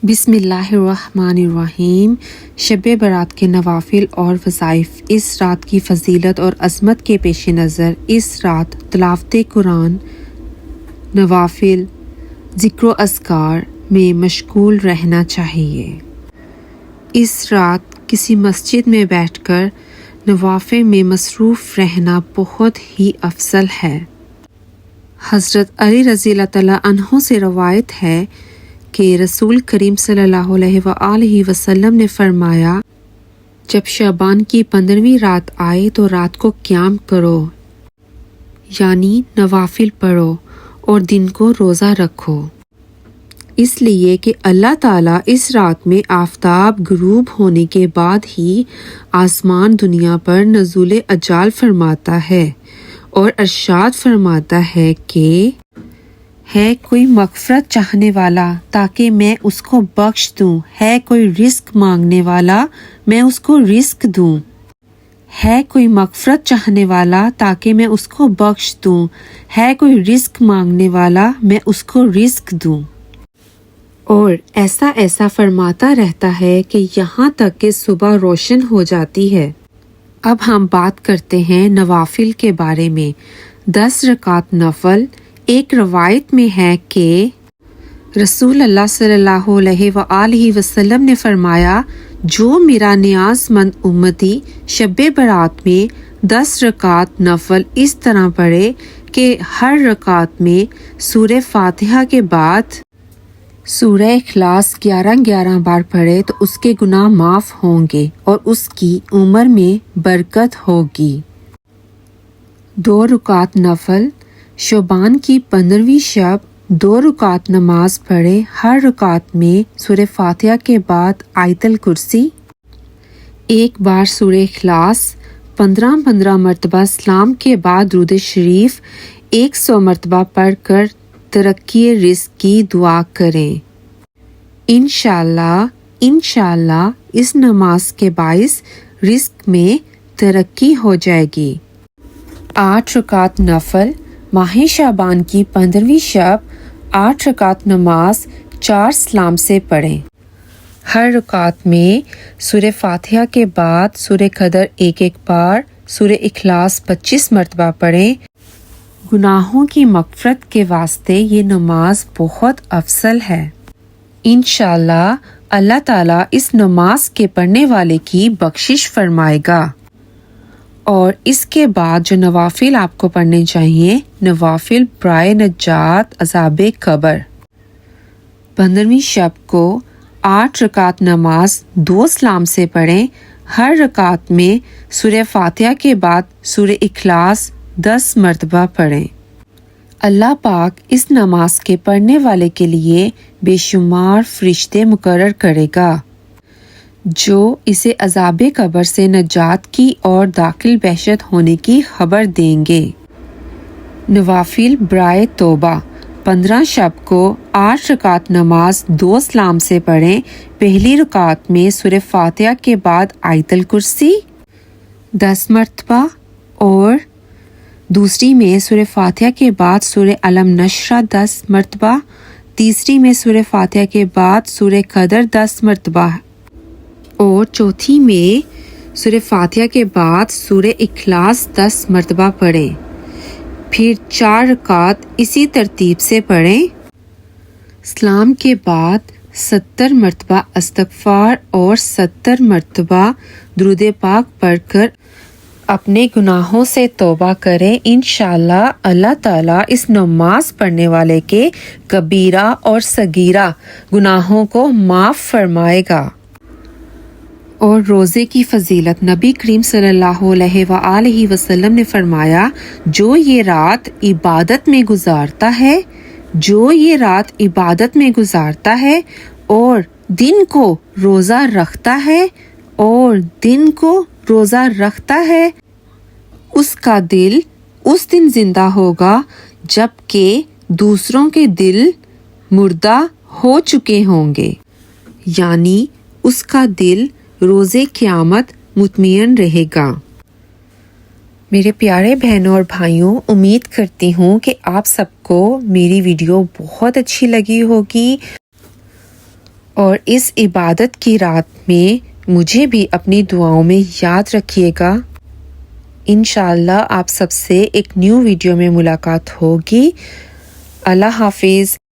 بسم اللہ الرحمن الرحیم۔ شب برات کے نوافل اور وظائف۔ اس رات کی فضیلت اور عظمت کے پیش نظر اس رات تلاوت قرآن، نوافل، ذکر و اذکار میں مشغول رہنا چاہیے۔ اس رات کسی مسجد میں بیٹھ کر نوافل میں مصروف رہنا بہت ہی افضل ہے۔ حضرت علی رضی اللہ تعالیٰ عنہ سے روایت ہے کہ رسول کریم صلی اللہ علیہ وآلہ وسلم نے فرمایا، جب شعبان کی 15ویں رات آئے تو رات کو قیام کرو، یعنی نوافل پڑھو اور دن کو روزہ رکھو، اس لیے کہ اللہ تعالیٰ اس رات میں آفتاب غروب ہونے کے بعد ہی آسمان دنیا پر نزول اجال فرماتا ہے اور ارشاد فرماتا ہے کہ ہے کوئی مغفرت چاہنے والا تاکہ میں اس کو بخش دوں، ہے کوئی رزق مانگنے والا میں اس کو رزق دوں، ہے کوئی مغفرت چاہنے والا تاکہ میں اس کو بخش دوں، ہے کوئی رزق مانگنے والا میں اس کو رزق دوں، اور ایسا فرماتا رہتا ہے کہ یہاں تک کہ صبح روشن ہو جاتی ہے۔ اب ہم بات کرتے ہیں نوافل کے بارے میں۔ 10 رکعت نفل۔ ایک روایت میں ہے کہ رسول اللہ صلی اللہ علیہ وآلہ وسلم نے فرمایا، جو میرا نیاز مند امتی شب برات میں 10 رکعت نفل اس طرح پڑھے کہ ہر رکعت میں سورہ فاتحہ کے بعد سورہ اخلاص 11 بار پڑھے تو اس کے گناہ معاف ہوں گے اور اس کی عمر میں برکت ہوگی۔ 2 رکعت نفل۔ شعبان کی 15ویں شب 2 رکعت نماز پڑھے، ہر رکعت میں سورہ فاتحہ کے بعد آیت الکرسی، 1 بار سورہ اخلاص، 15 مرتبہ سلام کے بعد درود شریف 100 مرتبہ پڑھ کر ترقی رزق کی دعا کریں۔ انشاءاللہ اس نماز کے باعث رزق میں ترقی ہو جائے گی۔ 8 رکعت نفل۔ ماہ شعبان کی 15ویں شب 8 رکعت نماز 4 سلام سے پڑھیں، ہر رکعت میں سورہ فاتحہ کے بعد سورہ قدر 1 بار، سورہ اخلاص 25 مرتبہ پڑھیں۔ گناہوں کی مغفرت کے واسطے یہ نماز بہت افضل ہے۔ انشاءاللہ اللہ تعالیٰ اس نماز کے پڑھنے والے کی بخشش فرمائے گا۔ اور اس کے بعد جو نوافل آپ کو پڑھنے چاہیے، نوافل برائے نجات عذاب قبر۔ 15ویں شب کو 8 رکعت نماز 2 سلام سے پڑھیں، ہر رکعت میں سورہ فاتحہ کے بعد سورہ اخلاص 10 مرتبہ پڑھیں۔ اللہ پاک اس نماز کے پڑھنے والے کے لیے بے شمار فرشتے مقرر کرے گا جو اسے عذاب قبر سے نجات کی اور داخل بہشت ہونے کی خبر دیں گے۔ نوافل برائے توبہ۔ 15 شب کو 8 رکعت نماز 2 سلام سے پڑھیں، پہلی رکعت میں سورہ فاتحہ کے بعد آیت الکرسی 10 مرتبہ اور دوسری میں سورہ فاتحہ کے بعد سورہ علم نشرہ 10 مرتبہ، تیسری میں سورہ فاتحہ کے بعد سورہ قدر 10 مرتبہ اور چوتھی میں سورہ فاتحہ کے بعد سورہ اخلاص 10 مرتبہ پڑھیں۔ پھر 4 رکعت اسی ترتیب سے پڑھیں۔ سلام کے بعد 70 مرتبہ استغفار اور 70 مرتبہ درود پاک پڑھ کر اپنے گناہوں سے توبہ کریں۔ انشاءاللہ اللہ تعالیٰ اس نماز پڑھنے والے کے کبیرہ اور صغیرہ گناہوں کو معاف فرمائے گا۔ اور روزے کی فضیلت۔ نبی کریم صلی اللہ علیہ وآلہ وسلم نے فرمایا، جو یہ رات عبادت میں گزارتا ہے اور دن کو روزہ رکھتا ہے اس کا دل اس دن زندہ ہوگا جبکہ دوسروں کے دل مردہ ہو چکے ہوں گے، یعنی اس کا دل روزے قیامت مطمئن رہے گا۔ میرے پیارے بہنوں اور بھائیوں، امید کرتی ہوں کہ آپ سب کو میری ویڈیو بہت اچھی لگی ہوگی اور اس عبادت کی رات میں مجھے بھی اپنی دعاؤں میں یاد رکھیے گا۔ انشاءاللہ آپ سب سے ایک نیو ویڈیو میں ملاقات ہوگی۔ اللہ حافظ۔